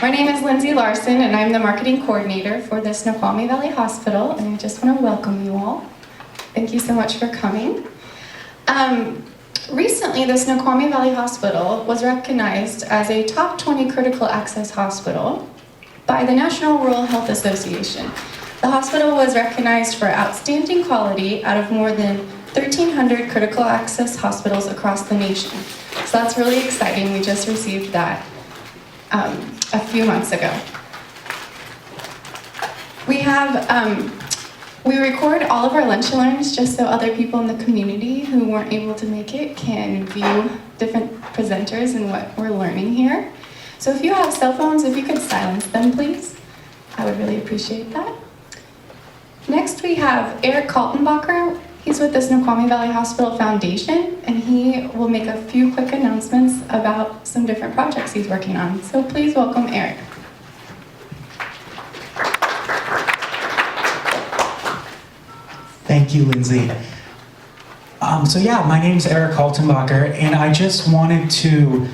My name is Lindsay Larson, and I'm the marketing coordinator for the Snoqualmie Valley Hospital, and I just want to welcome you all. Thank you so much for coming. Recently, the Snoqualmie Valley Hospital was recognized as a top 20 critical access hospital by the National Rural Health Association. The hospital was recognized for outstanding quality out of more than 1,300 critical access hospitals across the nation. So that's really exciting. We just received that a few months ago. We record all of our lunch and learns just so other people in the community who weren't able to make it can view different presenters and what we're learning here. So if you have cell phones, if you could silence them, please. I would really appreciate that. Next, we have Eric Kaltenbacher. He's with the Snoqualmie Valley Hospital Foundation, and he will make a few quick announcements about some different projects he's working on. So please welcome Eric. Thank you, Lindsay. My name's Eric Kaltenbacher, and I just wanted to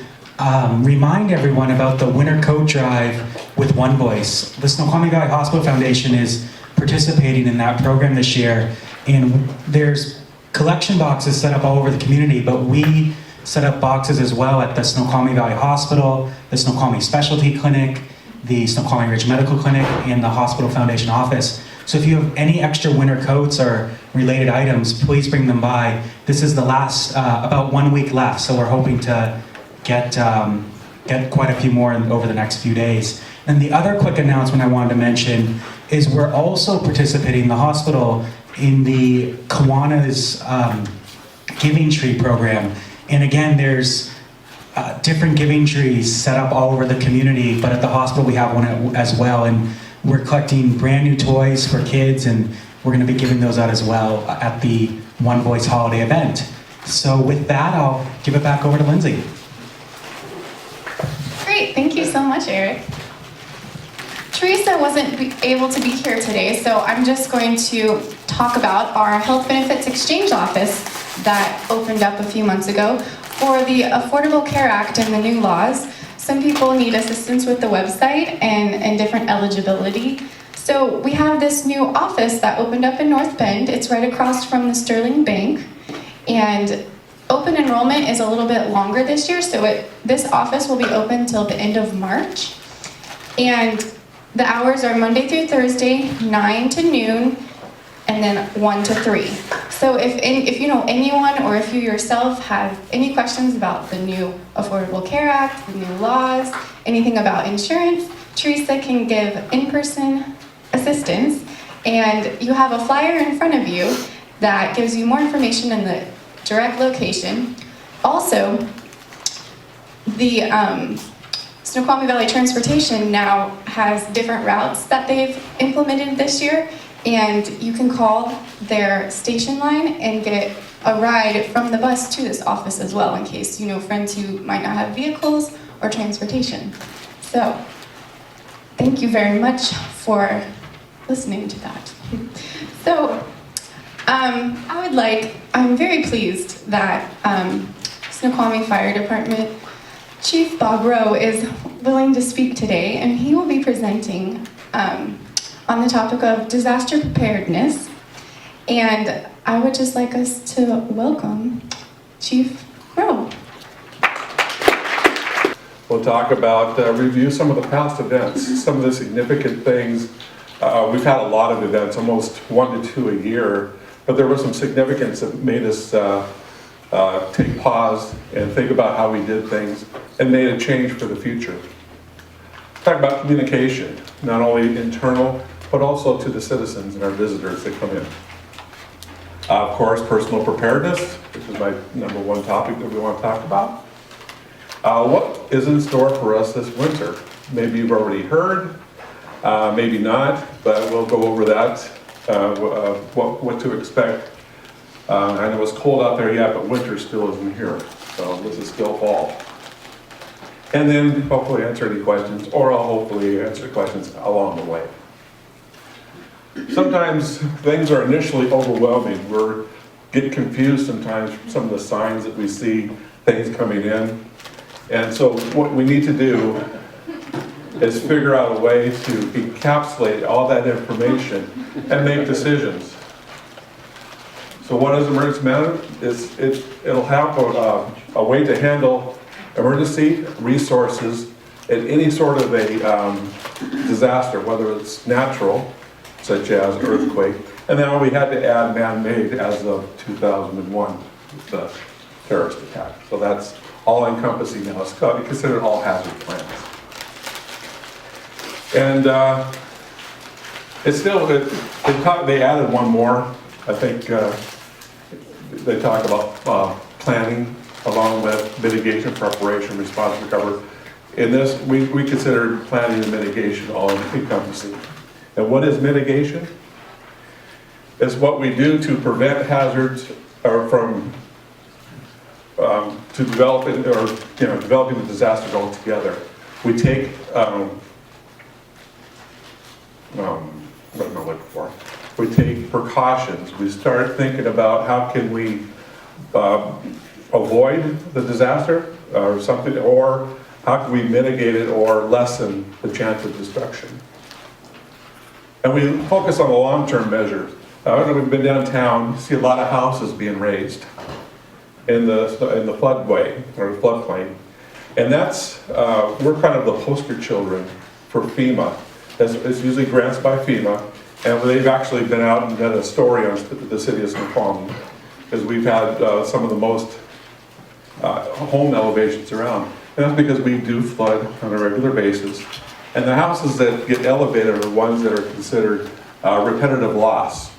remind everyone about the Winter Coat Drive with One Voice. The Snoqualmie Valley Hospital Foundation is participating in that program this year, and there's collection boxes set up all over the community, but we set up boxes as well at the Snoqualmie Valley Hospital, the Snoqualmie Specialty Clinic, the Snoqualmie Ridge Medical Clinic, and the Hospital Foundation office. So if you have any extra winter coats or related items, please bring them by. This is the last, about 1 week left, so we're hoping to get quite a few more over the next few days. And the other quick announcement I wanted to mention is we're also participating in the hospital in the Kiwanis Giving Tree program. And again, there's different giving trees set up all over the community, but at the hospital we have one as well. And we're collecting brand new toys for kids, and we're going to be giving those out as well at the One Voice holiday event. So with that, I'll give it back over to Lindsay. Great, thank you so much, Eric. Teresa wasn't able to be here today, so I'm just going to talk about our Health Benefits Exchange Office that opened up a few months ago for the Affordable Care Act and the new laws. Some people need assistance with the website and different eligibility. So we have this new office that opened up in North Bend. It's right across from the Sterling Bank. And open enrollment is a little bit longer this year, so this office will be open till the end of March. And the hours are Monday through Thursday, 9 to noon, and then 1 to 3. So if you know anyone or if you yourself have any questions about the new Affordable Care Act, the new laws, anything about insurance, Teresa can give in-person assistance. And you have a flyer in front of you that gives you more information in the direct location. Also, the Snoqualmie Valley Transportation now has different routes that they've implemented this year, and you can call their station line and get a ride from the bus to this office as well, in case you know friends who might not have vehicles or transportation. So, thank you very much for listening to that. So, I'm very pleased that Snoqualmie Fire Department Chief Bob Rowe is willing to speak today, and he will be presenting on the topic of disaster preparedness. And I would just like us to welcome Chief Rowe. We'll talk about, review some of the past events, some of the significant things. We've had a lot of events, almost 1 to 2 a year, but there was some significance that made us take pause and think about how we did things and made a change for the future. Talk about communication, not only internal, but also to the citizens and our visitors that come in. Of course, personal preparedness, which is my #1 topic that we want to talk about. What is in store for us this winter? Maybe you've already heard, maybe not, but we'll go over that, what to expect. I know it's cold out there yet, but winter still isn't here, so this is still fall. And then hopefully answer any questions, or I'll hopefully answer questions along the way. Sometimes things are initially overwhelming. We get confused sometimes from some of the signs that we see, things coming in. And so what we need to do is figure out a way to encapsulate all that information and make decisions. So what is emergency management? It'll have a way to handle emergency resources in any sort of a disaster, whether it's natural, such as earthquake, and then we had to add man-made as of 2001, the terrorist attack. So that's all encompassing now. It's considered all hazard plans. And they added one more. I think they talk about planning along with mitigation, preparation, response, recovery. In this, we consider planning and mitigation all encompassing. And what is mitigation? It's what we do to prevent hazards or from developing the disaster altogether. We take what am I looking for? We take precautions. We start thinking about how can we avoid the disaster or something, or how can we mitigate it or lessen the chance of destruction. And we focus on the long-term measures. We've been downtown, you see a lot of houses being raised in the floodway or floodplain. And that's, we're kind of the poster children for FEMA. It's usually grants by FEMA, and they've actually been out and done a story on the city of Snoqualmie, because we've had some of the most home elevations around. And that's because we do flood on a regular basis. And the houses that get elevated are the ones that are considered repetitive loss.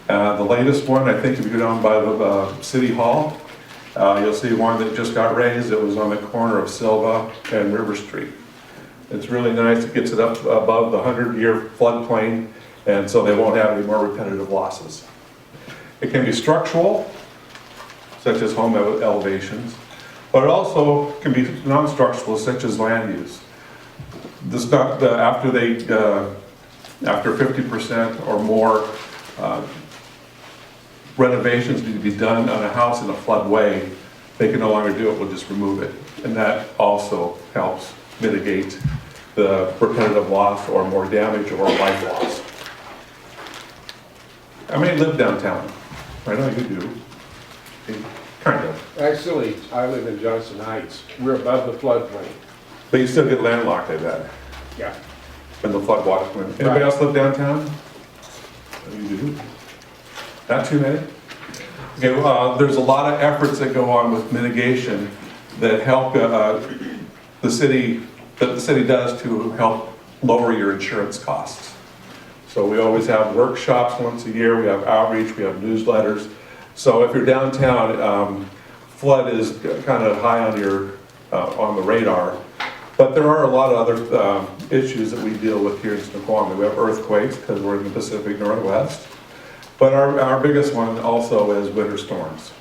The latest one, I think if you go down by the City Hall, you'll see one that just got raised. It was on the corner of Silva and River Street. It's really nice. It gets it up above the 100-year floodplain, and so they won't have any more repetitive losses. It can be structural, such as home elevations, but it also can be non-structural, such as land use. After 50% or more renovations need to be done on a house in a floodway, they can no longer do it, we'll just remove it. And that also helps mitigate the repetitive loss or more damage or life loss. I may live downtown. I know you do. Kind of. Actually, I live in Johnson Heights. We're above the floodplain. But you still get landlocked, I bet, Yeah. when the flood water comes in. Anybody Right. else live downtown? You do? Not too many? Okay, there's a lot of efforts that go on with mitigation that help the city does to help lower your insurance costs. So we always have workshops once a year, we have outreach, we have newsletters. So if you're downtown, flood is kind of high on the radar. But there are a lot of other issues that we deal with here in Snoqualmie. We have earthquakes because we're in the Pacific Northwest. But our biggest one also is winter storms.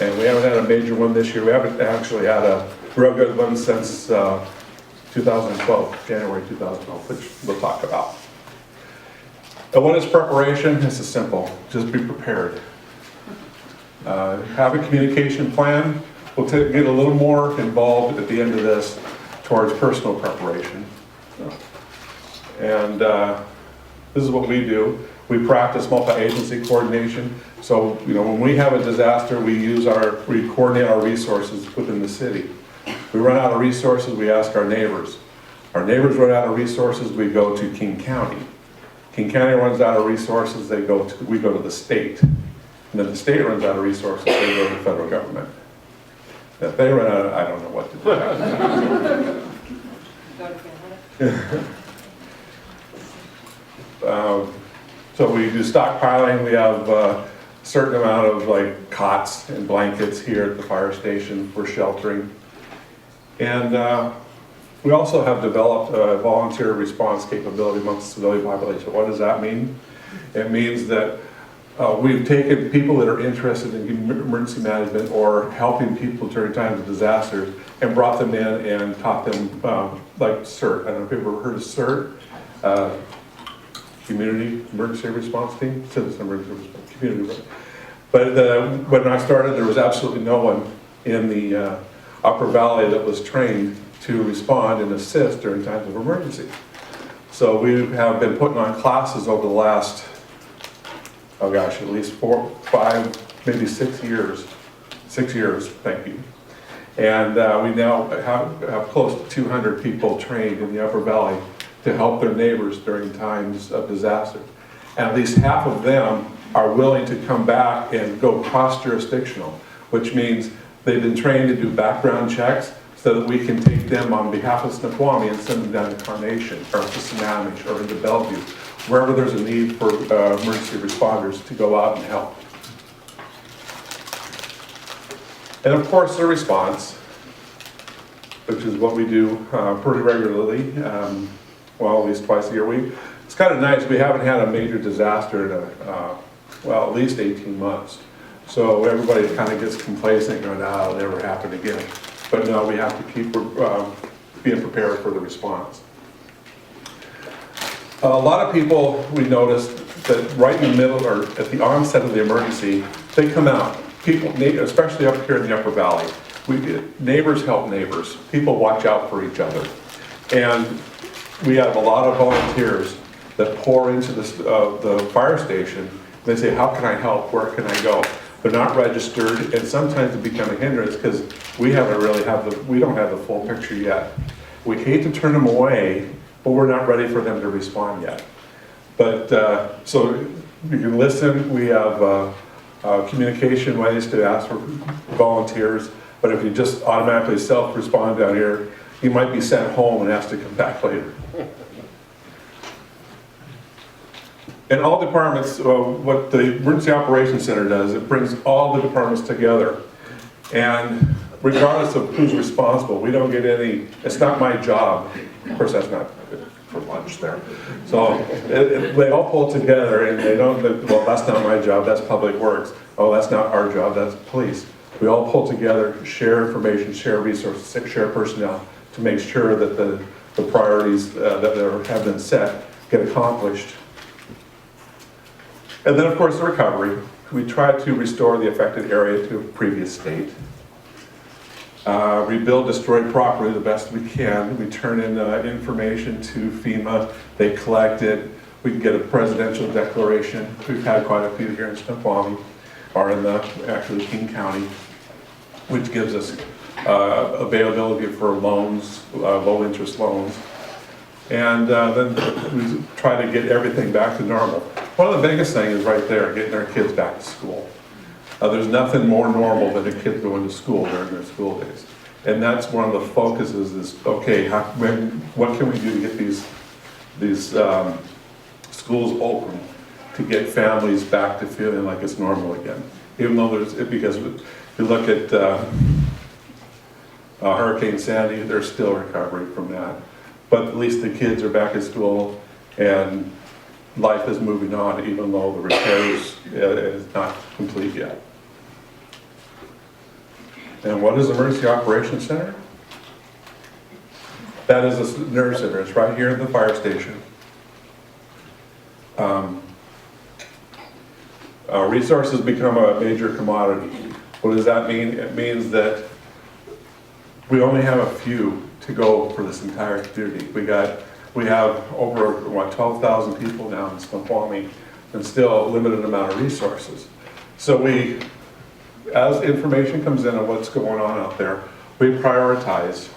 And we haven't had a major one this year. We haven't actually had a real good one since 2012, January 2012, which we'll talk about. And what is preparation? This is simple. Just be prepared. Have a communication plan. We'll get a little more involved at the end of this towards personal preparation. And this is what we do. We practice multi-agency coordination. So, when we have a disaster, we coordinate our resources within the city. We run out of resources, we ask our neighbors. Our neighbors run out of resources, we go to King County. King County runs out of resources, we go to the state. And then the state runs out of resources, they go to the federal government. If they run out of, I don't know what to do. So we do stockpiling. We have a certain amount of cots and blankets here at the fire station for sheltering. And we also have developed a volunteer response capability amongst the civilian population. What does that mean? It means that we've taken people that are interested in emergency management or helping people during times of disasters and brought them in and taught them like CERT. I don't know if you've ever heard of CERT. Community Emergency Response Team, Citizen Emergency Response, Community. But when I started, there was absolutely no one in the Upper Valley that was trained to respond and assist during times of emergency. So we have been putting on classes over the last, oh gosh, at least 4, 5, maybe 6 years. 6 years, thank you. And we now have close to 200 people trained in the Upper Valley to help their neighbors during times of disaster. And at least half of them are willing to come back and go cross-jurisdictional, which means they've been trained to do background checks so that we can take them on behalf of Snoqualmie and send them down to Carnation or to Sammamish or into Bellevue, wherever there's a need for emergency responders to go out and help. And of course, the response, which is what we do pretty regularly, well, at least twice a year. It's kind of nice, we haven't had a major disaster in well, at least 18 months. So everybody kind of gets complacent, going, ah, it'll never happen again. But no, we have to keep being prepared for the response. A lot of people, we noticed that right in the middle, or at the onset of the emergency, they come out. People, especially up here in the Upper Valley, neighbors help neighbors. People watch out for each other. And we have a lot of volunteers that pour into the fire station. They say, how can I help? Where can I go? They're not registered, and sometimes it becomes a hindrance because we don't have the full picture yet. We hate to turn them away, but we're not ready for them to respond yet. But so you can listen. We have communication ways to ask for volunteers. But if you just automatically self-respond down here, you might be sent home and asked to come back later. In all departments, what the Emergency Operations Center does, it brings all the departments together. And regardless of who's responsible, we don't get any, it's not my job. Of course, that's not for lunch there. So they all pull together and they don't, well, that's not my job, that's Public Works. Oh, that's not our job, that's police. We all pull together, share information, share resources, share personnel to make sure that the priorities that have been set get accomplished. And then, of course, the recovery. We try to restore the affected area to a previous state. Rebuild destroyed property the best we can. We turn in information to FEMA. They collect it. We can get a presidential declaration. We've had quite a few here in Snoqualmie, or in actually King County, which gives us availability for loans, low-interest loans. And then we try to get everything back to normal. One of the biggest things is right there, getting our kids back to school. There's nothing more normal than a kid going to school during their school days. And that's one of the focuses is, okay, what can we do to get these schools open to get families back to feeling like it's normal again? Even though because if you look at Hurricane Sandy, there's still recovery from that. But at least the kids are back at school and life is moving on, even though the repairs is not complete yet. And what is the Emergency Operations Center? That is a nerve center. It's right here in the fire station. Resources become a major commodity. What does that mean? It means that we only have a few to go for this entire community. We have over 12,000 people now in Snoqualmie, and still a limited amount of resources. So as information comes in on what's going on out there, we prioritize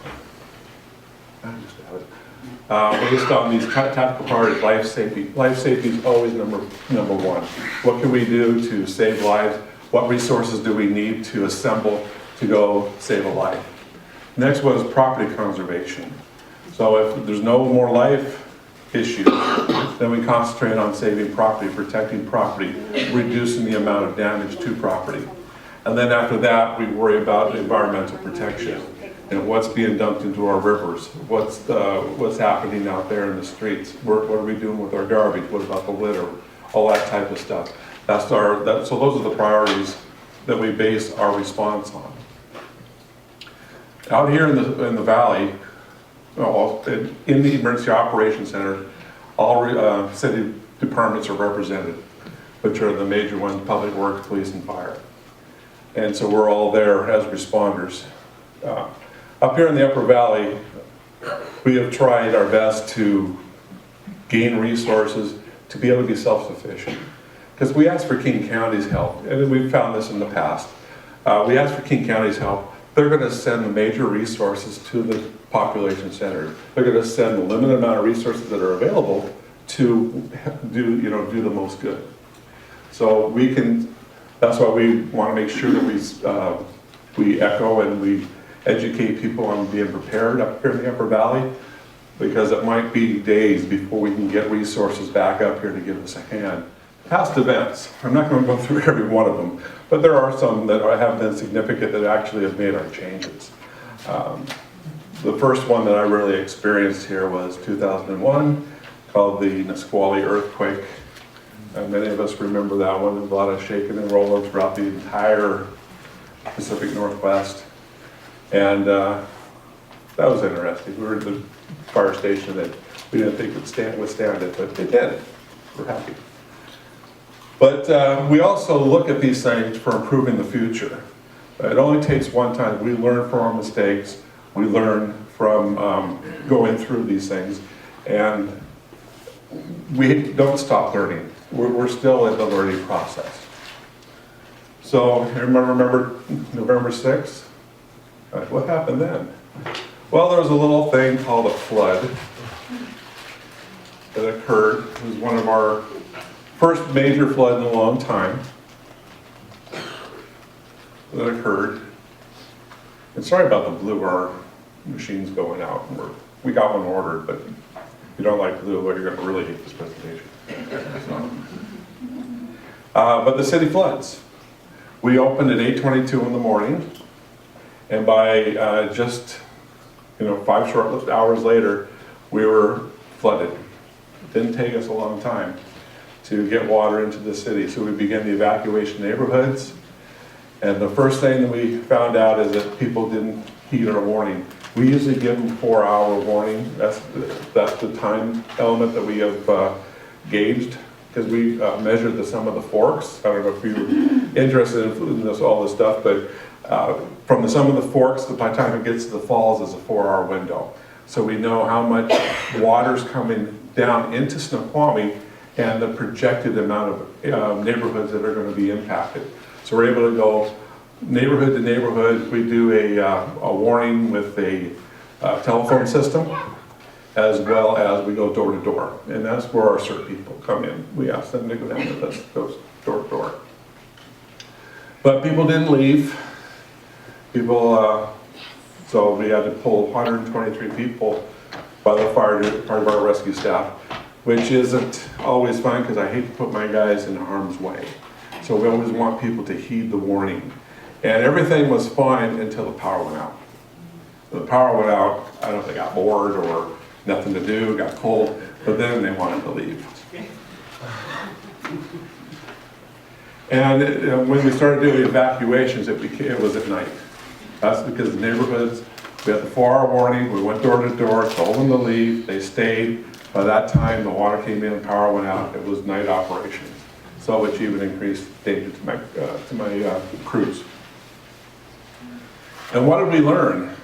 based on these tactical priorities. Life safety. Life safety is always number one. What can we do to save lives? What resources do we need to assemble to go save a life? Next one is property conservation. So if there's no more life issues, then we concentrate on saving property, protecting property, reducing the amount of damage to property. And then after that, we worry about environmental protection and what's being dumped into our rivers, what's happening out there in the streets, what are we doing with our garbage, what about the litter, all that type of stuff. So those are the priorities that we base our response on. Out here in the valley, in the Emergency Operations Center, all city departments are represented, which are the major ones: Public Works, Police, and Fire. And so we're all there as responders. Up here in the Upper Valley, we have tried our best to gain resources to be able to be self-sufficient. Because we asked for King County's help, and we've found this in the past. We asked for King County's help. They're going to send the major resources to the population centers. They're going to send the limited amount of resources that are available to do the most good. So that's why we want to make sure that we echo and we educate people on being prepared up here in the Upper Valley, because it might be days before we can get resources back up here to give us a hand. Past events, I'm not going to go through every one of them, but there are some that have been significant that actually have made our changes. The first one that I really experienced here was 2001, called the Snoqualmie earthquake. Many of us remember that one. There's a lot of shaking and rolling throughout the entire Pacific Northwest. And that was interesting. We were at the fire station that we didn't think would withstand it, but it did. We're happy. But we also look at these things for improving the future. It only takes one time. We learn from our mistakes. We learn from going through these things. And we don't stop learning. We're still in the learning process. So remember November 6th? What happened then? Well, there was a little thing called a flood that occurred. It was one of our first major flood in a long time that occurred. And sorry about the blue, our machine's going out. We got one ordered, but if you don't like blue, well, you're going to really hate this presentation. But the city floods. We opened at 8:22 in the morning, and by just 5 short hours later, we were flooded. It didn't take us a long time to get water into the city, so we began the evacuation neighborhoods. And the first thing that we found out is that people didn't heed our warning. We usually give them 4-hour warning. That's the time element that we have gauged, because we measured the sum of the forks. I don't know if you're interested in all this stuff, but from the sum of the forks, by the time it gets to the falls, is a 4-hour window. So we know how much water's coming down into Snoqualmie and the projected amount of neighborhoods that are going to be impacted. So we're able to go neighborhood to neighborhood. We do a warning with a telephone system, as well as we go door to door. And that's where our CERT people come in. We ask them to go down with us, goes door to door. But people didn't leave. So we had to pull 123 people by the fire, part of our rescue staff, which isn't always fun, because I hate to put my guys in harm's way. So we always want people to heed the warning. And everything was fine until the power went out. When the power went out, I don't know if they got bored or nothing to do, got cold, but then they wanted to leave. And when we started doing the evacuations, it was at night. That's because the neighborhoods, we had the 4-hour warning, we went door to door, told them to leave, they stayed. By that time, the water came in and power went out. It was night operations. So which even increased danger to my crews. And what did we learn?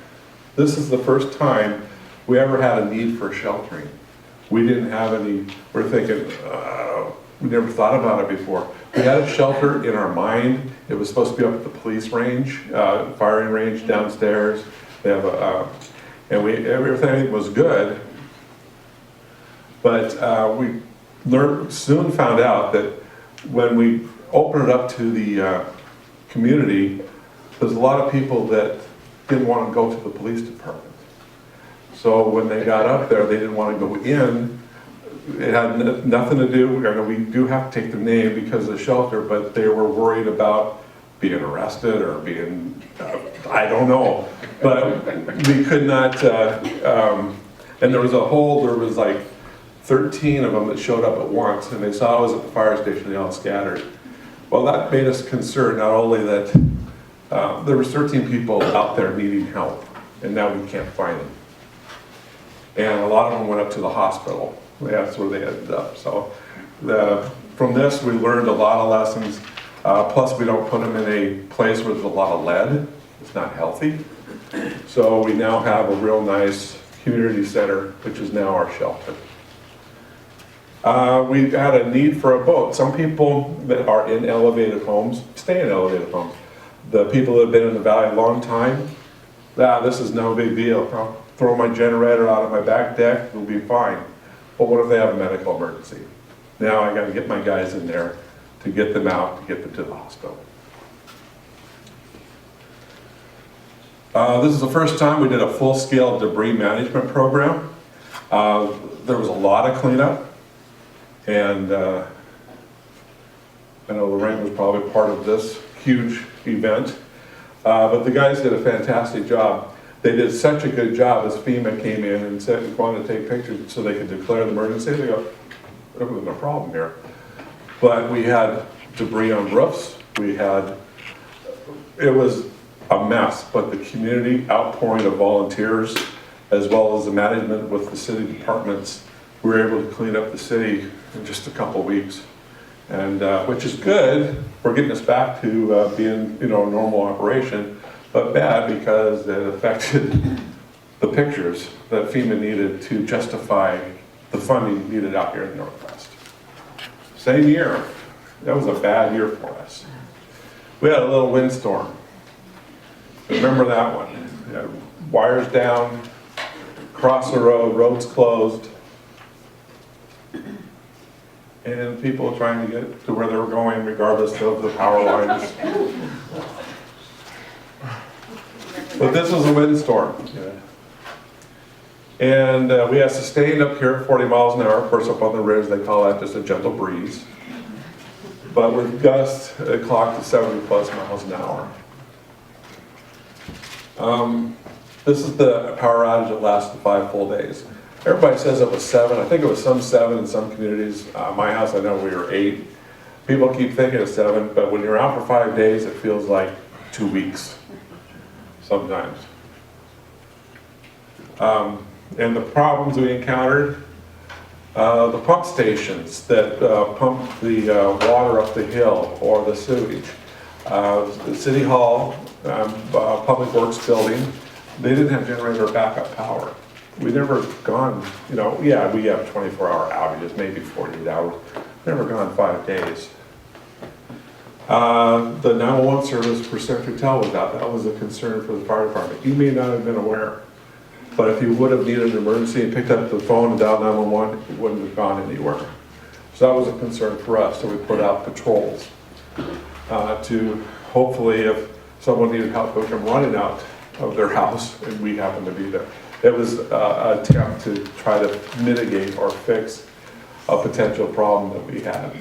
This is the first time we ever had a need for sheltering. We didn't have any, we're thinking, we never thought about it before. We had a shelter in our mind. It was supposed to be up at the police range, firing range downstairs. They have everything was good. But we soon found out that when we opened it up to the community, there's a lot of people that didn't want to go to the police department. So when they got up there, they didn't want to go in. It had nothing to do, we do have to take the name because of the shelter, but they were worried about being arrested or being, I don't know. But we could not, and there was like 13 of them that showed up at once, and they saw I was at the fire station, they all scattered. Well, that made us concerned, not only that there were 13 people out there needing help, and now we can't find them. And a lot of them went up to the hospital. That's where they ended up. So from this, we learned a lot of lessons. Plus, we don't put them in a place where there's a lot of lead. It's not healthy. So we now have a real nice community center, which is now our shelter. We had a need for a boat. Some people that are in elevated homes stay in elevated homes. The people that have been in the valley a long time, this is no big deal. I'll throw my generator out of my back deck, it'll be fine. But what if they have a medical emergency? Now I gotta get my guys in there to get them out, to get them to the hospital. This is the first time we did a full-scale debris management program. There was a lot of cleanup, and I know Lorraine was probably part of this huge event, but the guys did a fantastic job. They did such a good job as FEMA came in and said we wanted to take pictures so they could declare the emergency. They go, there was no problem here. But we had debris on roofs. It was a mess, but the community outpouring of volunteers, as well as the management with the city departments, we were able to clean up the city in just a couple of weeks. And which is good. We're getting us back to being, a normal operation, but bad because it affected the pictures that FEMA needed to justify the funding needed out here in the Northwest. Same year. That was a bad year for us. We had a little windstorm. Remember that one? We had wires down, across the road, roads closed, and people trying to get to where they were going regardless of the power lines. But this was a windstorm. And we had sustained up here at 40 miles an hour. Of course, up on the ridge, they call that just a gentle breeze. But with gusts, it clocked to 70 plus miles an hour. This is the power outage that lasted 5 full days. Everybody says it was 7. I think it was some 7 in some communities. My house, I know we were 8. People keep thinking it's 7, but when you're out for 5 days, it feels like 2 weeks sometimes. And the problems we encountered, the pump stations that pump the water up the hill or the sewage. The City Hall, Public Works building, they didn't have generator backup power. We never gone, yeah, we have 24-hour outages, maybe 48 hours. Never gone 5 days. The 911 service for Century Tel was out. That was a concern for the fire department. You may not have been aware, but if you would have needed an emergency and picked up the phone and dialed 911, it wouldn't have gone anywhere. So that was a concern for us. So we put out patrols to hopefully, if someone needed help, we come running out of their house and we happened to be there. It was an attempt to try to mitigate or fix a potential problem that we had.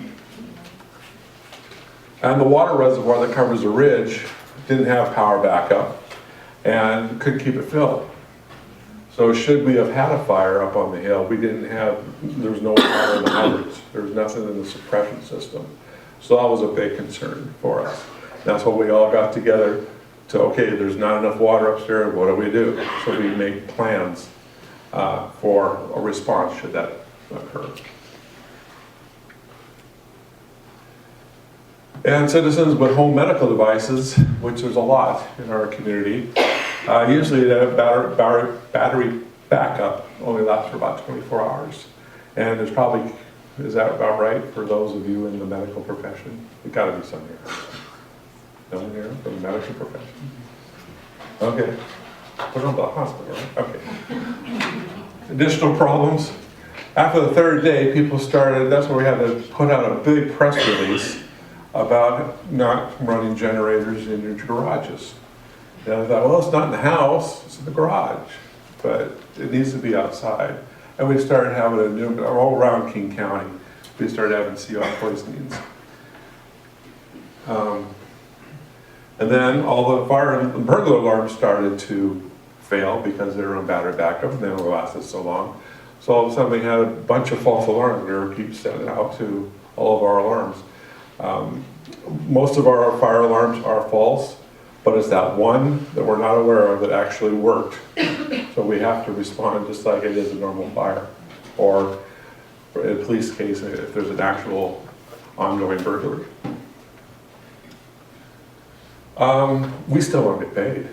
And the water reservoir that covers the ridge didn't have power backup and couldn't keep it filled. So should we have had a fire up on the hill, there was no water in the hydrants. There was nothing in the suppression system. So that was a big concern for us. That's what we all got together to, okay, there's not enough water upstairs, what do we do? So we make plans for a response should that occur. And citizens with home medical devices, which there's a lot in our community, usually the battery backup only lasts for about 24 hours. And there's probably, is that about right for those of you in the medical profession? There's got to be some here. No one here from the medical profession? Okay. What about the hospital, right? Okay. Additional problems. After the 3rd day, people started, that's where we had to put out a big press release about not running generators in your garages. And I thought, well, it's not in the house, it's in the garage, but it needs to be outside. And we started having all around King County, we started having CO poisonings. And then all the fire and burglar alarms started to fail because they were on battery backup and they only lasted so long. So all of a sudden we had a bunch of false alarms. We were keep sending out to all of our alarms. Most of our fire alarms are false, but it's that one that we're not aware of that actually worked. So we have to respond just like it is a normal fire, or in a police case if there's an actual ongoing burglary. We still don't get paid.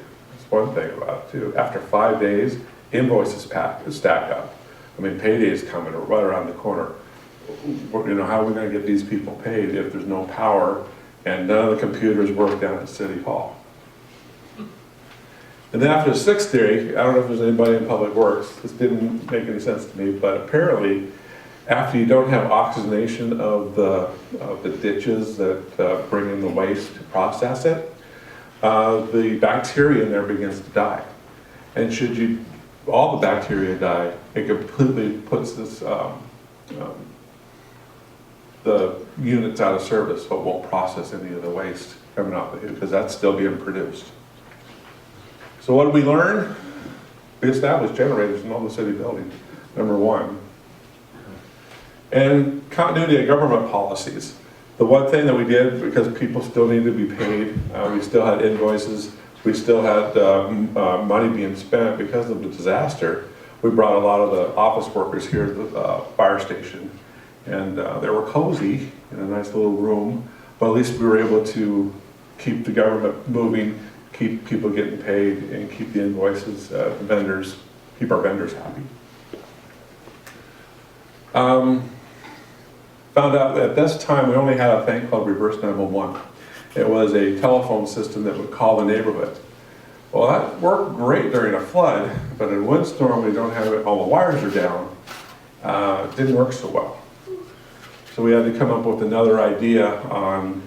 one thing about it too. After 5 days, invoices stack up. I mean, payday's coming right around the corner. You know, how are we gonna get these people paid if there's no power and none of the computers work down at City Hall? And then after the 6th day, I don't know if there's anybody in Public Works, this didn't make any sense to me, but apparently, after you don't have oxygenation of the ditches that bring in the waste to process it, the bacteria in there begins to die. And should all the bacteria die, it completely puts this, the units out of service, so it won't process any of the waste coming out because that's still being produced. So what did we learn? We established generators in all the city buildings, number one. And continuity of government policies. The one thing that we did, because people still need to be paid, we still had invoices, we still had money being spent because of the disaster. We brought a lot of the office workers here at the fire station. And they were cozy in a nice little room, but at least we were able to keep the government moving, keep people getting paid, and keep the invoices, vendors, keep our vendors happy. Found out that at this time we only had a thing called reverse 911. It was a telephone system that would call the neighborhood. Well, that worked great during a flood, but in a windstorm we don't have it, all the wires are down. It didn't work so well. So we had to come up with another idea on,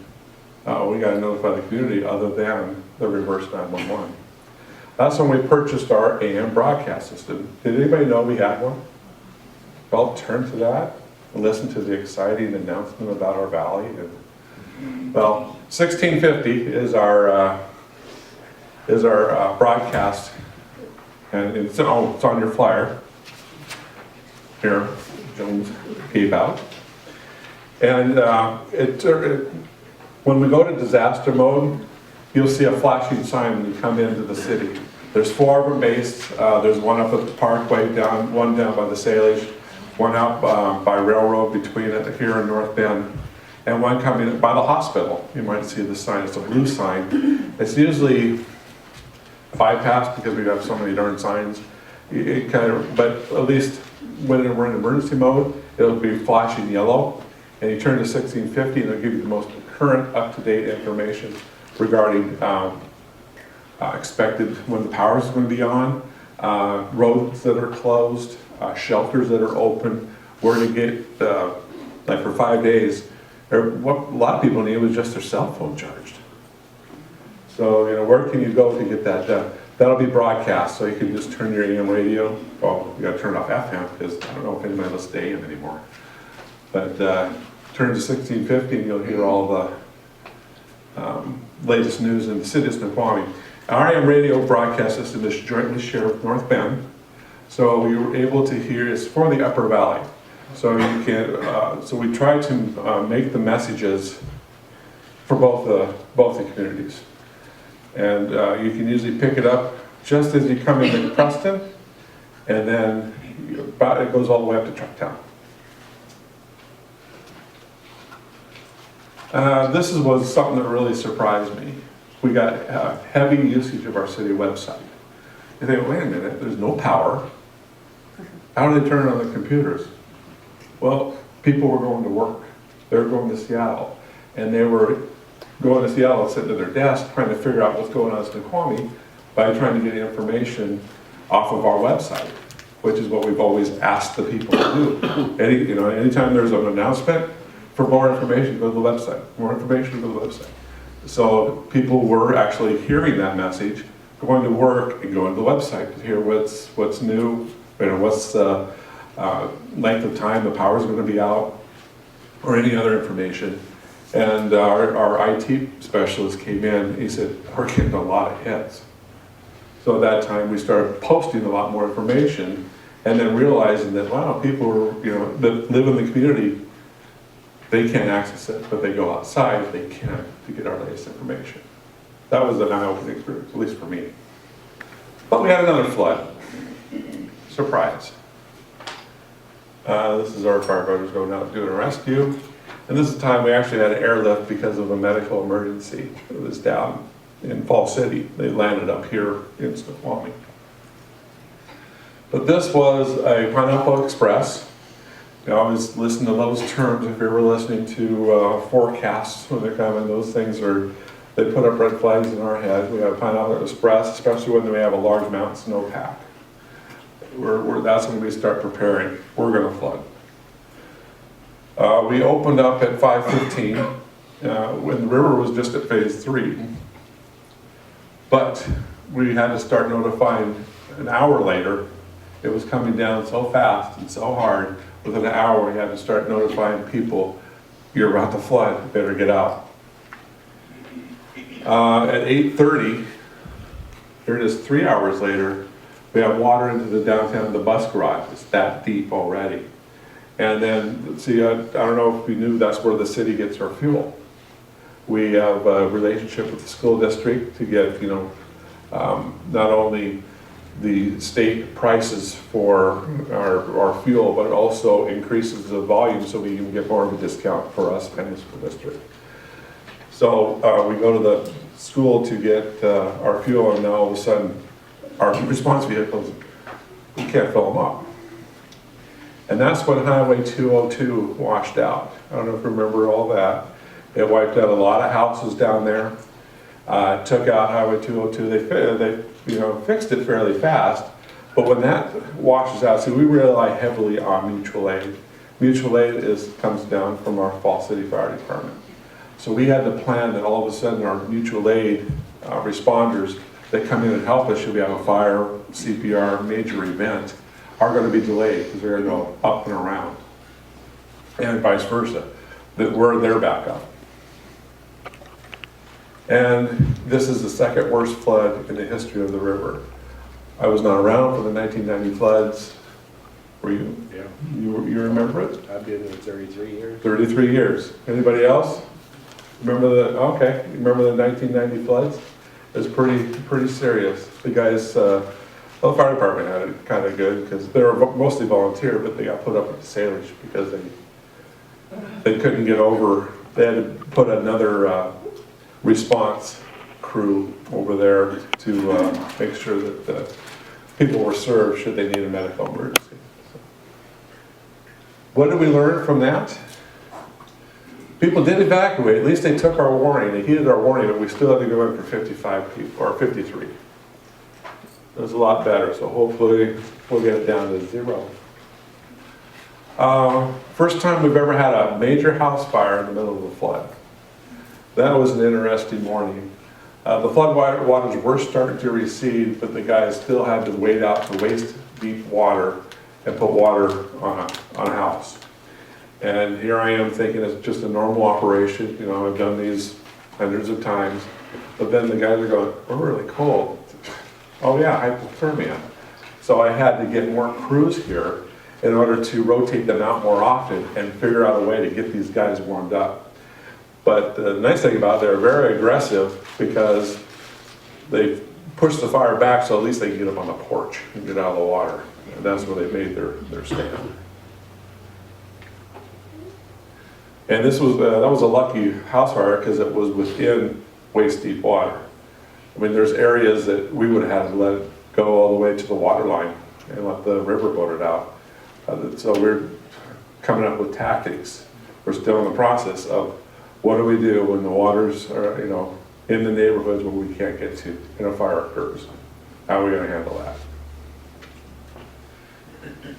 we got to notify the community other than the reverse 911. That's when we purchased our AM broadcast system. Did anybody know we had one? Well, turn to that and listen to the exciting announcement about our valley. And, well, 1650 is our broadcast, and it's on your flyer. Here, Jones gave out. And when we go to disaster mode, you'll see a flashing sign when you come into the city. There's 4 of them based. There's one up at the Parkway, one down by the Salish, one out by Railroad between here and North Bend, and one coming by the hospital. You might see the sign. It's a blue sign. It's usually bypassed because we have so many darn signs. It kind of, but at least when we're in emergency mode, it'll be flashing yellow. And you turn to 1650 and it'll give you the most current, up-to-date information regarding expected when the power is going to be on, roads that are closed, shelters that are open, where to get, like for 5 days, what a lot of people need was just their cell phone charged. So, you know, where can you go to get that done? That'll be broadcast, so you can just turn your AM radio. Well, you gotta turn off FM, because I don't know if anybody listens to AM anymore. But turn to 1650 and you'll hear all the latest news in the city of Snoqualmie. Our AM radio broadcast system is jointly shared with North Bend. So we were able to hear, it's for the Upper Valley. So you can, so we try to make the messages for both the communities. And you can usually pick it up just as you come into Preston, and then it goes all the way up to Trucktown. This was something that really surprised me. We got heavy usage of our city website. You think, wait a minute, there's no power. How do they turn on the computers? Well, people were going to work. They were going to Seattle. And they were going to Seattle, sitting at their desk, trying to figure out what's going on in Snoqualmie by trying to get information off of our website, which is what we've always asked the people to do. Anytime there's an announcement, for more information, go to the website. More information, go to the website. So people were actually hearing that message, going to work and going to the website to hear what's new, what's the length of time the power is going to be out, or any other information. And our IT specialist came in, he said, we're getting a lot of hits. So at that time we started posting a lot more information, and then realizing that, wow, people that live in the community, they can't access it, but they go outside, they can, to get our latest information. That was an eye-opening experience, at least for me. But we had another flood. Surprise. This is our firefighters going out doing a rescue. And this is the time we actually had an airlift because of a medical emergency. It was down in Fall City. They landed up here in Snoqualmie. But this was a Pineapple Express. You always listen to those terms if you're ever listening to forecasts when they're coming. Those things are, they put up red flags in our head. We have Pineapple Express, especially when we have a large mountain snowpack. That's when we start preparing. We're going to flood. We opened up at 5:15 when the river was just at phase 3. But we had to start notifying an hour later. It was coming down so fast and so hard. Within an hour, we had to start notifying people, you're about to flood, you better get out. At 8:30, here it is 3 hours later, we have water into the downtown, the bus garage. It's that deep already. And then, see, I don't know if we knew that's where the city gets our fuel. We have a relationship with the school district to get, not only the state prices for our fuel, but it also increases the volume so we can get more of a discount for us and the school district. So we go to the school to get our fuel, and now all of a sudden our response vehicles, we can't fill them up. And that's when Highway 202 washed out. I don't know if you remember all that. It wiped out a lot of houses down there. Took out Highway 202. They fixed it fairly fast. But when that washes out, see, we rely heavily on mutual aid. Mutual aid comes down from our Fall City Fire Department. So we had to plan that all of a sudden our mutual aid responders that come in and help us should we have a fire, CPR, major event, are going to be delayed because they're going to go up and around. And vice versa, that we're their backup. And this is the second worst flood in the history of the river. I was not around for the 1990 floods. Were you? Yeah. You remember it? I've been in 33 years. 33 years. Anybody else? Remember okay, remember the 1990 floods? It was pretty serious. The guys, the fire department had it kind of good because they were mostly volunteer, but they got put up with the sailors because they couldn't get over. They had to put another response crew over there to make sure that people were served should they need a medical emergency. So, what did we learn from that? People did evacuate. At least they took our warning. They heeded our warning, but we still had to go in for 55 people, or 53. It was a lot better, so hopefully we'll get it down to 0. First time we've ever had a major house fire in the middle of a flood. That was an interesting morning. The flood waters were starting to recede, but the guys still had to wade out to waist deep water and put water on a house. And here I am thinking it's just a normal operation. I've done these hundreds of times. But then the guys are going, we're really cold. Oh yeah, hypothermia. So I had to get more crews here in order to rotate them out more often and figure out a way to get these guys warmed up. But the nice thing about it, they're very aggressive because they push the fire back so at least they can get up on the porch and get out of the water. And that's where they made their stand. And this was that was a lucky house fire because it was within waist deep water. I mean, there's areas that we would have had to let it go all the way to the water line and let the river boat it out. So we're coming up with tactics. We're still in the process of what do we do when the waters are, in the neighborhoods where we can't get to and a fire occurs. How are we going to handle that?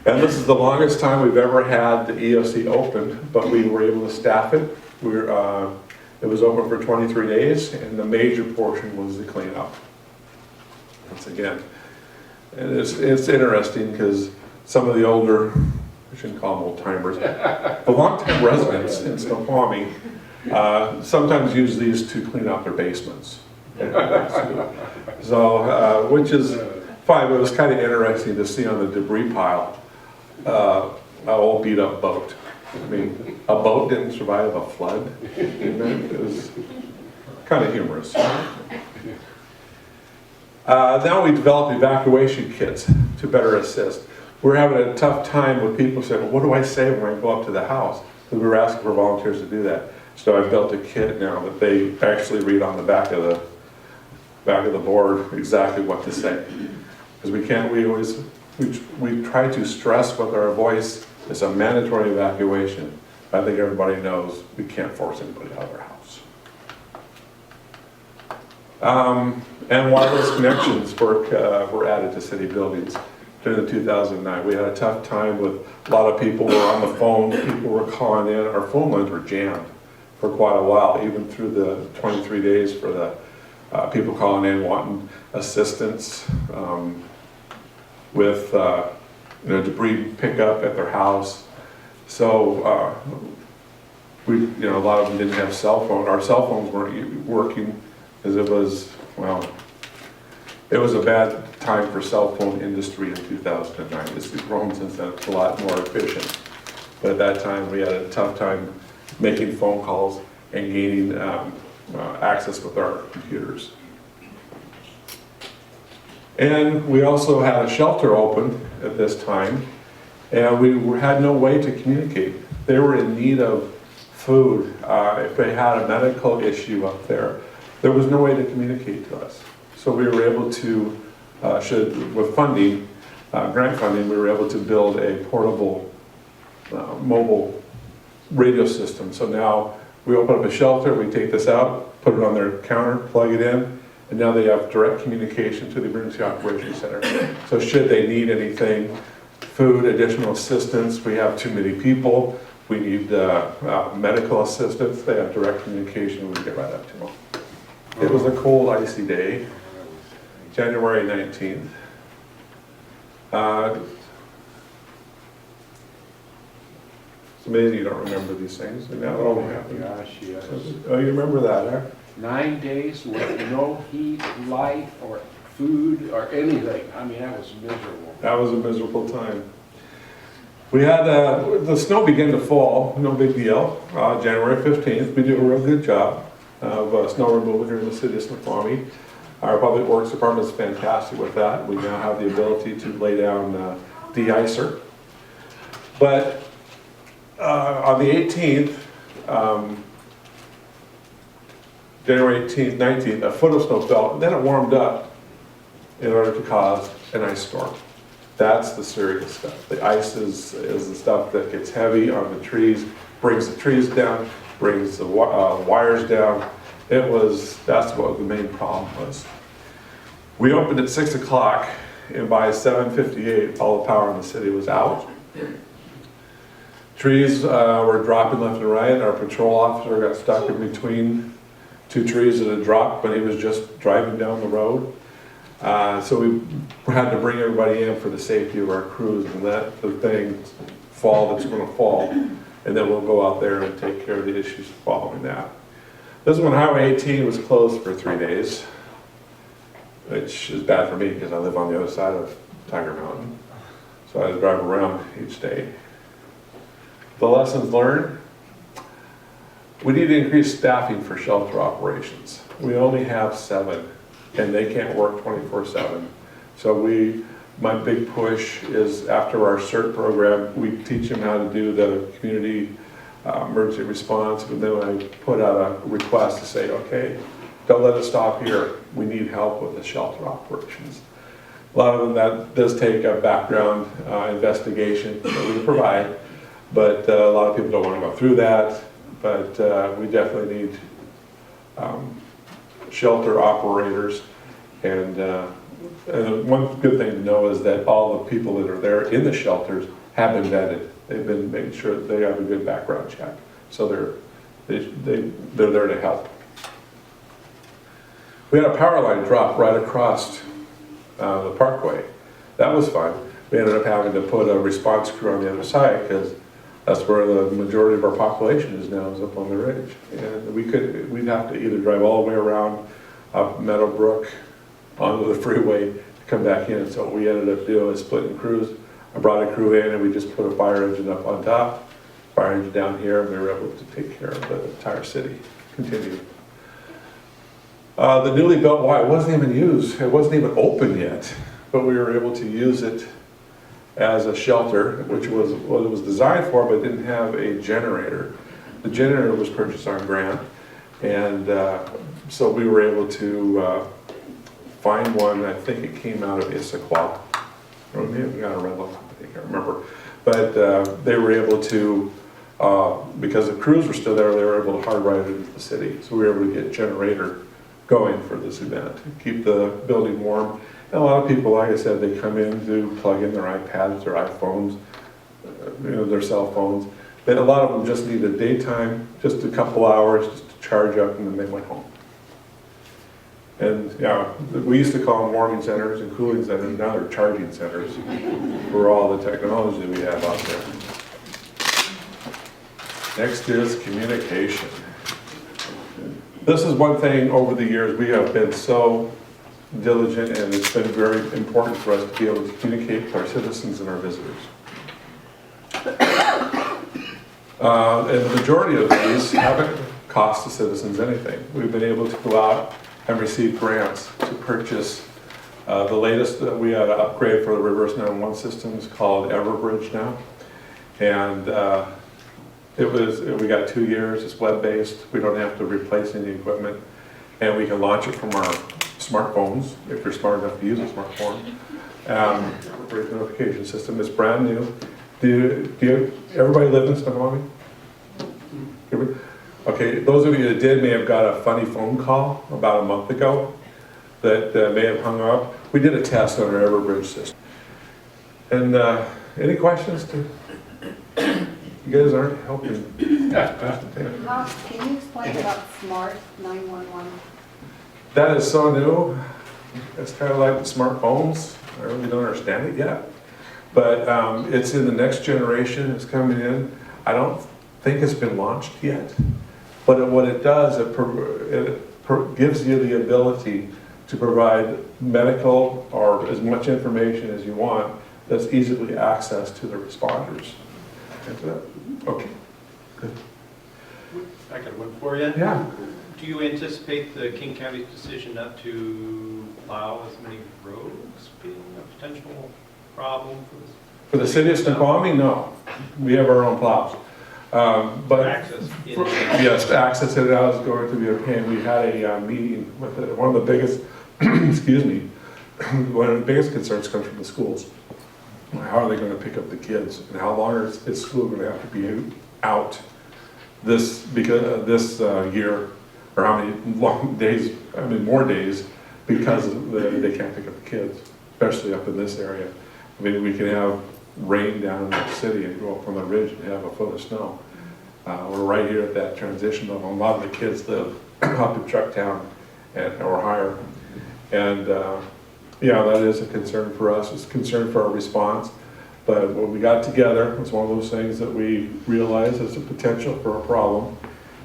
And this is the longest time we've ever had the EOC open, but we were able to staff it. It was open for 23 days, and the major portion was the cleanup. Once again, and it's interesting because some of the older, I shouldn't call them old timers, the long-time residents in Snoqualmie sometimes use these to clean out their basements. So, which is fine, but it was kind of interesting to see on the debris pile an old beat up boat. I mean, a boat didn't survive a flood. It was kind of humorous. Now we developed evacuation kits to better assist. We're having a tough time with people saying, well, what do I say when I go up to the house? Because we were asking for volunteers to do that. So I built a kit now that they actually read on the back of back of the board exactly what to say. Because we try to stress with our voice, it's a mandatory evacuation. I think everybody knows we can't force anybody out of their house. And wireless connections were added to city buildings during the 2009. We had a tough time with a lot of people were on the phone, people were calling in, our phone lines were jammed for quite a while, even through the 23 days for the people calling in wanting assistance with debris pickup at their house. So a lot of them didn't have cell phones. Our cell phones weren't working because it was a bad time for cell phone industry in 2009. It's grown since then. It's a lot more efficient. But at that time, we had a tough time making phone calls and gaining access with our computers. And we also had a shelter open at this time, and we had no way to communicate. They were in need of food. If they had a medical issue up there, there was no way to communicate to us. So we were able to, with funding, grant funding, we were able to build a portable mobile radio system. So now we open up a shelter, we take this out, put it on their counter, plug it in, and now they have direct communication to the Emergency Operations Center. So should they need anything, food, additional assistance, we have too many people, we need medical assistance, they have direct communication, we get right up to them. It was a cold, icy day, January 19th. It's amazing you don't remember these things, and now it all happened. Gosh, yes. Oh, you remember that, huh? 9 days with no heat, light, or food, or anything. I mean, that was miserable. That was a miserable time. We had, the snow began to fall, no big deal. January 15th, we did a real good job of snow removal here in the city of Snoqualmie. Our Public Works Department is fantastic with that. We now have the ability to lay down de-icer. But on the 18th, January 18th, 19th, a foot of snow fell, and then it warmed up in order to cause an ice storm. That's the serious stuff. The ice is the stuff that gets heavy on the trees, brings the trees down, brings the wires down. That's what the main problem was. We opened at 6 o'clock, and by 7:58, all the power in the city was out. Trees were dropping left and right. Our patrol officer got stuck in between two trees that had dropped when he was just driving down the road. So we had to bring everybody in for the safety of our crews and let the thing fall that's going to fall. And then we'll go out there and take care of the issues following that. This is when Highway 18 was closed for 3 days, which is bad for me because I live on the other side of Tiger Mountain. So I had to drive around each day. The lessons learned: we need to increase staffing for shelter operations. We only have 7, and they can't work 24/7. So my big push is after our CERT program, we teach them how to do the community emergency response, and then I put out a request to say, okay, don't let us stop here. We need help with the shelter operations. A lot of them, that does take a background investigation that we provide, but a lot of people don't want to go through that. But we definitely need shelter operators, and one good thing to know is that all the people that are there in the shelters have been vetted. They've been making sure that they have a good background check, so they're there to help. We had a power line drop right across the parkway. That was fun. We ended up having to put a response crew on the other side because that's where the majority of our population is now, is up on the ridge. And we'd have to either drive all the way around up Meadowbrook onto the freeway to come back in. So what we ended up doing is splitting crews. I brought a crew in and we just put a fire engine up on top, fire engine down here, and we were able to take care of the entire city. Continue. The newly built Y wasn't even used. It wasn't even open yet, but we were able to use it as a shelter, which was what it was designed for, but didn't have a generator. The generator was purchased on grant, and so we were able to find one, I think it came out of Issaquah, or maybe we got a rental company, I can't remember. But they were able to, because the crews were still there, they were able to hardwire it into the city. So we were able to get a generator going for this event, keep the building warm. And a lot of people, like I said, they come in to plug in their iPads, their iPhones, their cell phones. But a lot of them just needed daytime, just a couple hours just to charge up, and then they went home. And yeah, we used to call them warming centers and cooling centers. Now they're charging centers for all the technology that we have out there. Next is communication. This is one thing over the years we have been so diligent, and it's been very important for us to be able to communicate with our citizens and our visitors. And the majority of these haven't cost the citizens anything. We've been able to go out and receive grants to purchase the latest. We had an upgrade for the reverse 911 systems called Everbridge now, and we got 2 years. It's web-based. We don't have to replace any equipment, and we can launch it from our smartphones if you're smart enough to use a smartphone. Great notification system. It's brand new. Everybody live in Snoqualmie? Okay, those of you that did may have got a funny phone call about a month ago that may have hung up. We did a test on our Everbridge system. And any questions? You guys aren't helping. Can you explain about Smart 911? That is so new. It's kind of like the smartphones. I really don't understand it yet. But it's in the next generation. It's coming in. I don't think it's been launched yet. But what it does, it gives you the ability to provide medical or as much information as you want that's easily accessed to the responders. Answer that? Okay. Good. I got one for you. Yeah. Do you anticipate the King County's decision not to plow as many roads being a potential problem for this? For the city of Snoqualmie, no. We have our own plows. But Access. yes, access it out is going to be a pain. We had a meeting with one of the biggest, excuse me, one of the biggest concerns comes from the schools. How are they going to pick up the kids, and how long is school going to have to be out this year, or how many long days? I mean, more days because they can't pick up the kids, especially up in this area. I mean, we can have rain down in the city and go up on the ridge and have a foot of snow. We're right here at that transition level. A lot of the kids live up in Trucktown or higher. And yeah, that is a concern for us. It's a concern for our response. But when we got together, it's one of those things that we realized as a potential for a problem.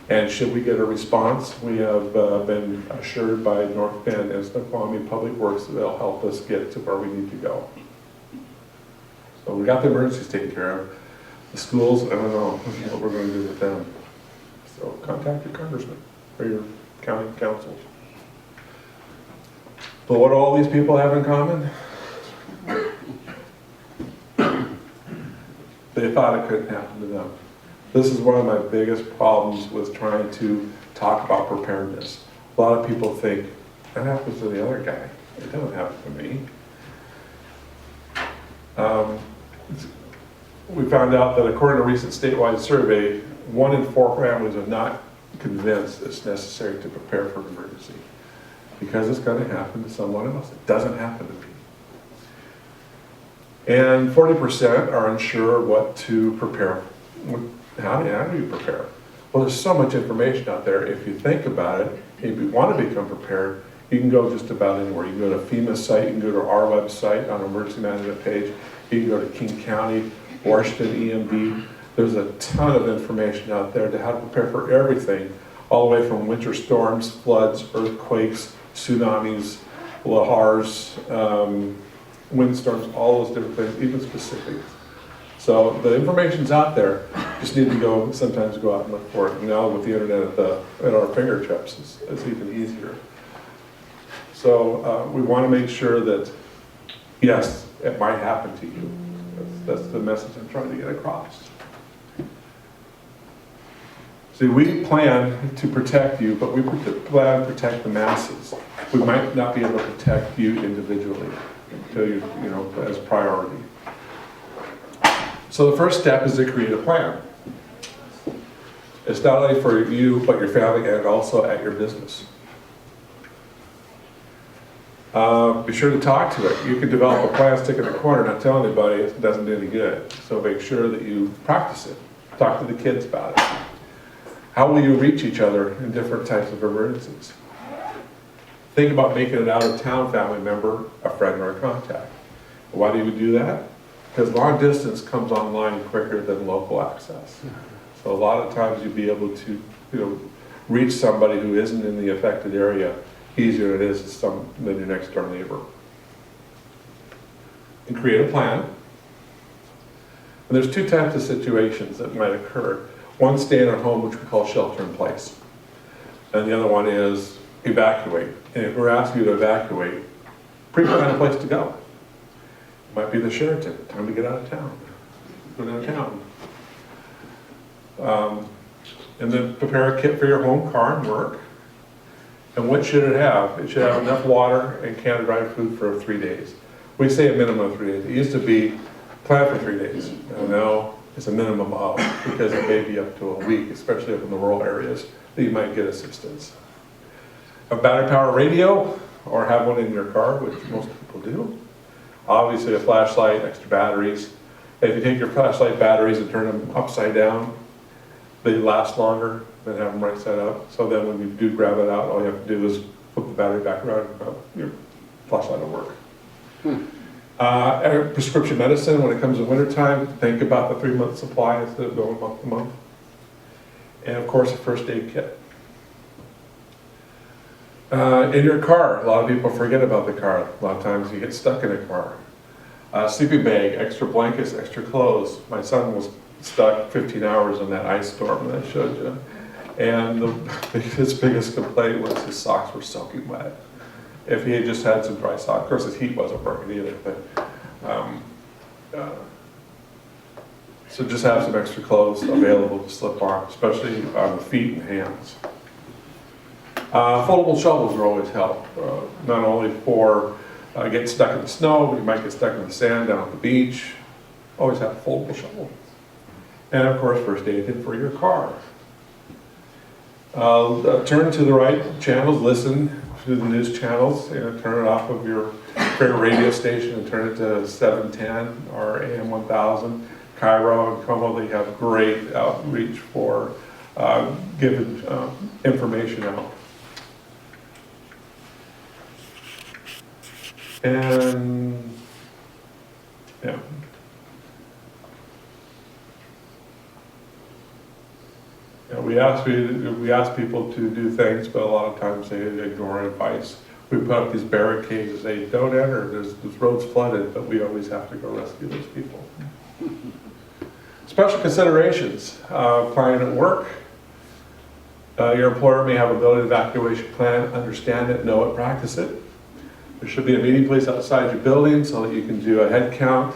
And should we get a response, we have been assured by North Bend and Snoqualmie Public Works that they'll help us get to where we need to go. So we got the emergencies taken care of. The schools, I don't know what we're going to do with them. So contact your congressman or your county council. But what do all these people have in common? They thought it couldn't happen to them. This is one of my biggest problems with trying to talk about preparedness. A lot of people think, that happens to the other guy. It doesn't happen to me. We found out that according to a recent statewide survey, 1 in 4 families are not convinced it's necessary to prepare for an emergency because it's going to happen to someone else. It doesn't happen to me. And 40% are unsure what to prepare. How do you prepare? Well, there's so much information out there. If you think about it, if you want to become prepared, you can go just about anywhere. You can go to FEMA's site, you can go to our website on emergency management page, you can go to King County, Washington EMD. There's a ton of information out there to how to prepare for everything, all the way from winter storms, floods, earthquakes, tsunamis, lahars, windstorms, all those different things, even specifics. So the information's out there. Just need to sometimes go out and look for it. Now with the internet at our fingertips, it's even easier. So we want to make sure that, yes, it might happen to you. That's the message I'm trying to get across. See, we plan to protect you, but we plan to protect the masses. we might not be able to protect you individually until you know, as priority. So the first step is to create a plan. It's not only for you, but your family and also at your business. Be sure to talk to it. You can develop a plan, stick it in a corner, not tell anybody, it doesn't do any good. So make sure that you practice it. Talk to the kids about it. How will you reach each other in different types of emergencies? Think about making an out-of-town family member a friend or a contact. Why do you do that? Because long distance comes online quicker than local access. So a lot of times you'll be able to, reach somebody who isn't in the affected area easier than it is than your next door neighbor. And create a plan. And there's two types of situations that might occur. One, staying at home, which we call shelter in place. And the other one is evacuate. And if we're asking you to evacuate, pre-plan a place to go. It might be the Sheraton, time to get out of town. Go downtown. And then prepare a kit for your home, car, and work. And what should it have? It should have enough water and canned dry food for 3 days. We say a minimum of 3 days. It used to be planned for 3 days. And now it's a minimum of, because it may be up to a week, especially up in the rural areas, that you might get assistance. A battery powered radio, or have one in your car, which most people do. Obviously a flashlight, extra batteries. If you take your flashlight batteries and turn them upside down, they last longer than have them right side up. So then when you do grab it out, all you have to do is flip the battery back around and your flashlight will work. Prescription medicine, when it comes to wintertime, think about the 3-month supply instead of going month to month. And of course, a first aid kit. In your car, a lot of people forget about the car. A lot of times you get stuck in a car. Sleeping bag, extra blankets, extra clothes. My son was stuck 15 hours in that ice storm that I showed you. And his biggest complaint was his socks were soaking wet. If he had just had some dry socks, of course his heat wasn't working either, but so just have some extra clothes available to slip on, especially on the feet and hands. Foldable shovels will always help, not only for getting stuck in the snow, but you might get stuck in the sand down at the beach. Always have a foldable shovel. And of course, first aid kit for your car. Turn to the right channels, listen to the news channels, and turn it off of your favorite radio station and turn it to 710 or AM 1000. Cairo and Como, they have great outreach for giving information out. And yeah. We ask people to do things, but a lot of times they ignore advice. We put up these barricades and say, don't enter, there's roads flooded, but we always have to go rescue those people. Special considerations, planning at work. Your employer may have a building evacuation plan, understand it, know it, practice it. There should be a meeting place outside your building so that you can do a head count.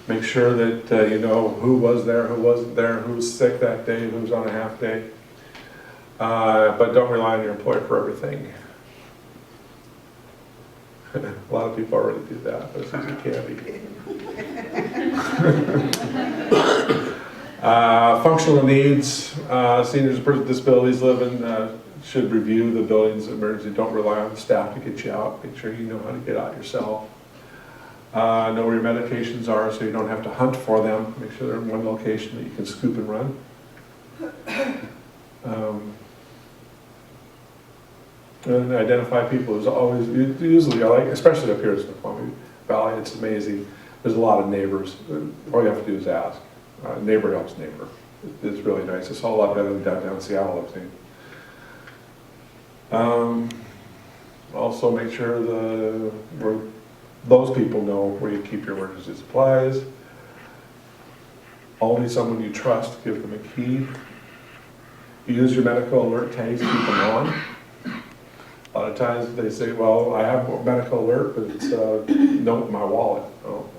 Make sure that you know who was there, who wasn't there, who was sick that day, who was on a half day. But don't rely on your employer for everything. A lot of people already do that, but it's easy candy. Functional needs, seniors with disabilities living should review the building's emergency. Don't rely on the staff to get you out. Make sure you know how to get out yourself. Know where your medications are so you don't have to hunt for them. Make sure they're in one location that you can scoop and run. And identify people. There's always, usually, especially up here in Snoqualmie Valley, it's amazing. There's a lot of neighbors. All you have to do is ask. Neighbor helps neighbor. It's really nice. It's a whole lot better than downtown Seattle, I've seen. Also make sure those people know where you keep your emergency supplies. Only someone you trust, give them a key. Use your medical alert tags, keep them on. A lot of times they say, well, I have a medical alert, but it's not in my wallet. Oh,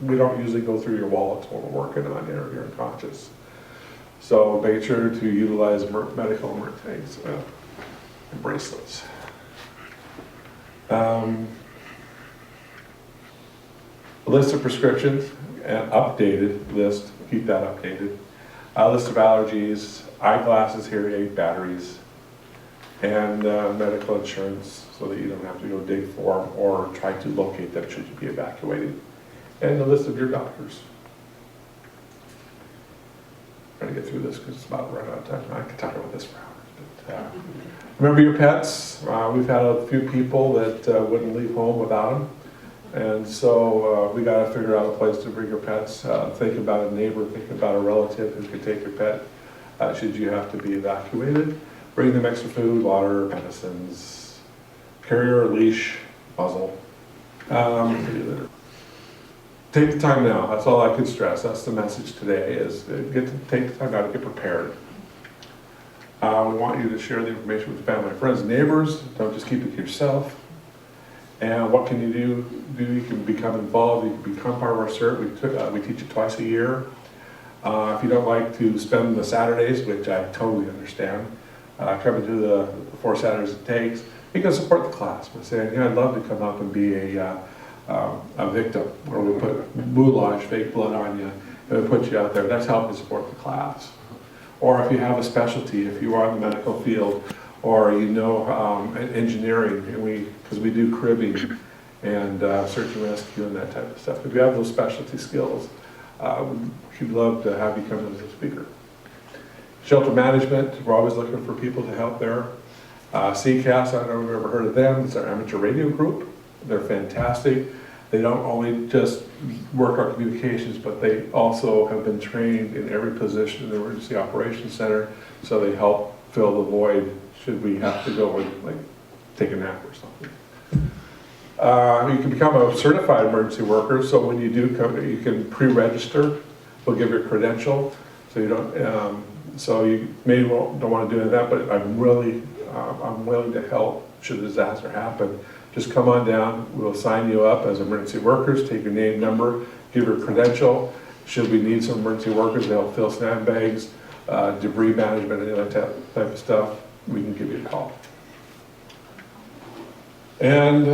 we don't usually go through your wallets when we're working on you or you're unconscious. So make sure to utilize medical alert tags and bracelets. A list of prescriptions, an updated list, keep that updated. A list of allergies, eyeglasses, hearing aid, batteries, and medical insurance so that you don't have to go dig for them or try to locate them should you be evacuated. And a list of your doctors. Trying to get through this because it's about to run out of time. I could talk about this for hours. But, remember your pets. We've had a few people that wouldn't leave home without them. And so we got to figure out a place to bring your pets. Think about a neighbor, think about a relative who could take your pet should you have to be evacuated. Bring them extra food, water, medicines, carrier, leash, muzzle. Take the time now. That's all I can stress. That's the message today is take the time now to get prepared. We want you to share the information with family, friends, and neighbors. Don't just keep it to yourself. And what can you do? You can become involved. You can become part of our CERT. We teach it twice a year. If you don't like to spend the Saturdays, which I totally understand, coming to the 4 Saturdays it takes, you can support the class by saying, I'd love to come up and be a victim, where we put moulage, fake blood on you, and we put you out there. That's helping support the class. Or if you have a specialty, if you are in the medical field, or engineering, because we do cribbing and search and rescue and that type of stuff. If you have those specialty skills, we'd love to have you come as a speaker. Shelter management, we're always looking for people to help there. CCAS, I don't know if you've ever heard of them. It's our amateur radio group. They're fantastic. They don't only just work our communications, but they also have been trained in every position in the Emergency Operations Center, so they help fill the void should we have to go and take a nap or something. You can become a certified emergency worker, so when you do come, you can pre-register. We'll give you a credential, so you don't. So you maybe don't want to do that, but I'm willing to help should a disaster happen. Just come on down. We'll sign you up as emergency workers. Take your name, number, give your credential. Should we need some emergency workers to help fill sandbags, debris management, any of that type of stuff, we can give you a call. And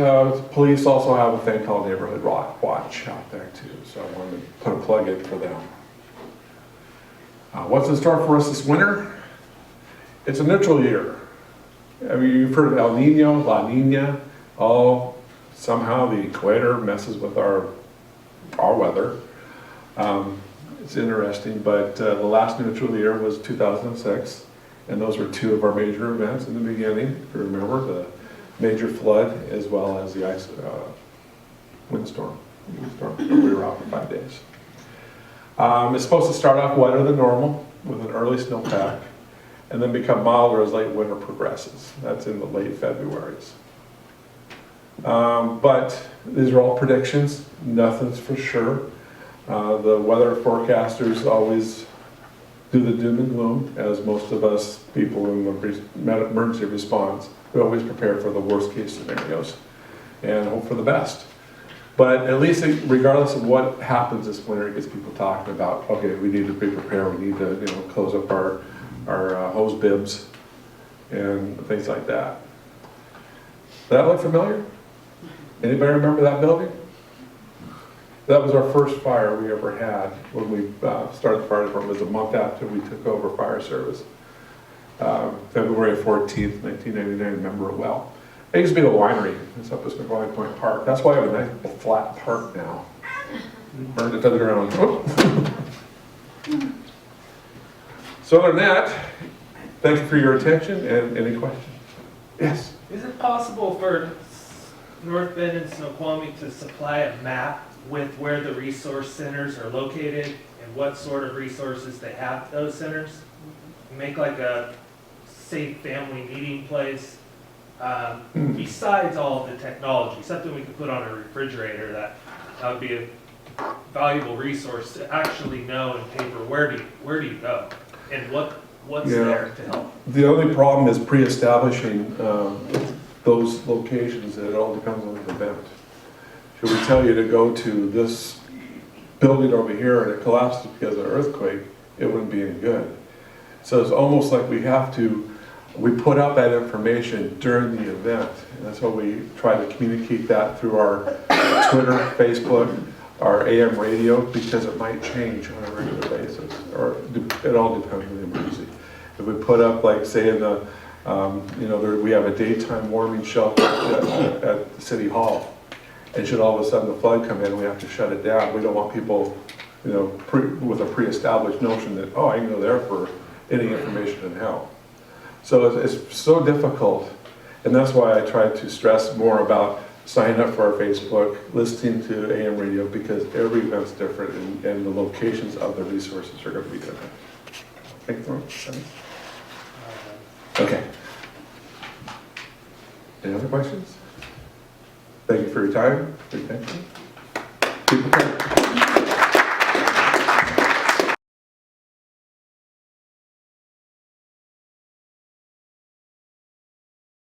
police also have a thing called Neighborhood Watch out there too, so I wanted to put a plug in for them. What's in store for us this winter? It's a neutral year. I mean, you've heard of El Nino, La Nina. Somehow the equator messes with our weather. It's interesting, but the last neutral year was 2006, and those were 2 of our major events in the beginning. If you remember, the major flood as well as the ice windstorm. We were out for 5 days. It's supposed to start off wetter than normal with an early snowpack, and then become milder as late winter progresses. That's in the late Februarys. But these are all predictions. Nothing's for sure. The weather forecasters always do the doom and gloom, as most of us people in the emergency response. We always prepare for the worst case scenarios and hope for the best. But at least, regardless of what happens this winter, it gets people talking about, okay, we need to be prepared. We need to, close up our hose bibs and things like that. Does that look familiar? Anybody remember that building? That was our first fire we ever had when we started the fire department. It was a month after we took over fire service. February 14th, 1999, I remember it well. It used to be the winery. It's up at Snoqualmie Point Park. That's why I have a nice flat park now. Burned it to the ground. So other than that, thank you for your attention, and any questions? Yes? Is it possible for North Bend and Snoqualmie to supply a map with where the resource centers are located and what sort of resources they have at those centers? Make like a safe family meeting place, besides all of the technology, something we could put on a refrigerator that would be a valuable resource to actually know in paper where do you go and what's there to help. The only problem is pre-establishing those locations, and it all depends on the event. Should we tell you to go to this building over here and it collapses because of an earthquake, it wouldn't be any good. So it's almost like we have to we put out that information during the event. And that's why we try to communicate that through our Twitter, Facebook, our AM radio, because it might change on a regular basis, or it all depends on the emergency. If we put up, like, say in the, we have a daytime warming shelter at the City Hall, and should all of a sudden the flood come in, we have to shut it down. We don't want people, with a pre-established notion that, oh, I can go there for any information and help. So it's so difficult, and that's why I try to stress more about signing up for our Facebook, listening to AM radio, because every event's different and the locations of the resources are going to be different. Thank you, Thorne. Okay. Any other questions? Thank you for your time, your attention.